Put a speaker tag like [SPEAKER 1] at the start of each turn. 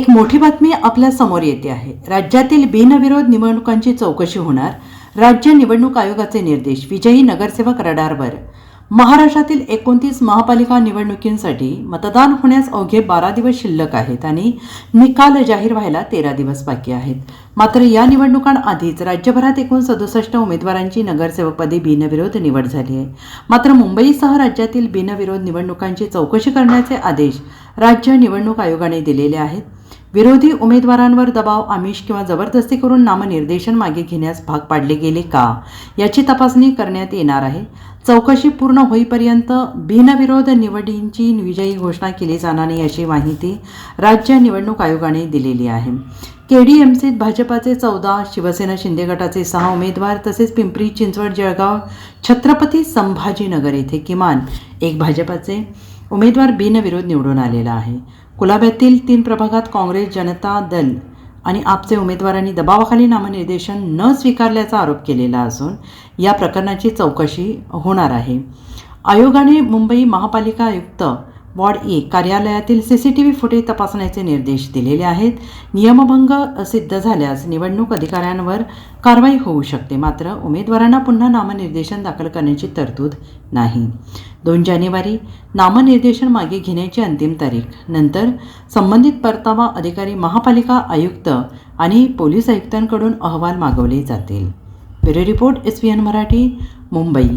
[SPEAKER 1] एक मोठी बातमी आपल्या समोर येते आहे। राज्यातील बिनविरोध निवडणुकांची चौकशी होणार। राज्य निवडणूक आयोगाचे निर्देश। विजयी नगरसेवक रडारवर। महाराष्ट्रातील 29 महापालिका निवडणुकींसाठी मतदान होण्यास अवघे 12 दिवस शिल्लक आहेत आणि निकाल जाहीर व्हायला 13 दिवस बाकी आहेत। मात्र या निवडणुकांआधीच राज्यभरात एकूण 67 उमेदवारांची नगरसेवकपदी बिनविरोध निवड झाली आहे। मात्र मुंबईसह राज्यातील बिनविरोध निवडणुकांची चौकशी करण्याचे आदेश राज्य निवडणूक आयोगाने दिलेले आहेत। विरोधी उमेदवारांवर दबाव, आमिष किंवा जबरदस्ती करून नामनिर्देशन मागे घेण्यास भाग पाडले गेले का याची तपासणी करण्यात येणार आहे। चौकशी पूर्ण होईपर्यंत बिनविरोध निवडींची विजयी घोषणा केली जाणार नाही अशी माहिती राज्य निवडणूक आयोगाने दिलेली आहे। केडीएमसीत भाजपाचे 14, शिवसेना शिंदे गटाचे 6 उमेदवार तसेच पिंपरी चिंचवड, जळगाव, छत्रपती संभाजीनगर येथे किमान एक भाजपाचे उमेदवार बिनविरोध निवडून आलेला आहे। कुलाब्यातील 3 प्रभागात काँग्रेस, जनता दल आणि आपचे उमेदवारांनी दबावाखाली नामनिर्देशन न स्वीकारल्याचा आरोप केलेला असून या प्रकरणाची चौकशी होणार आहे। आयोगाने मुंबई महापालिका आयुक्त वॉर्ड 1 कार्यालयातील CCTV फुटेज तपासण्याचे निर्देश दिलेले आहेत। नियमभंग सिद्ध झाल्यास निवडणूक अधिकाऱ्यांवर कारवाई होऊ शकते, मात्र उमेदवारांना पुन्हा नामनिर्देशन दाखल करण्याची तरतूद नाही। 2 जानेवारी नामनिर्देशन मागे घेण्याची अंतिम तारीख। नंतर संबंधित परतावा अधिकारी, महापालिका आयुक्त आणि पोलीस आयुक्तांकडून अहवाल मागवले जातील। Bureau report, SVN Marathi, Mumbai.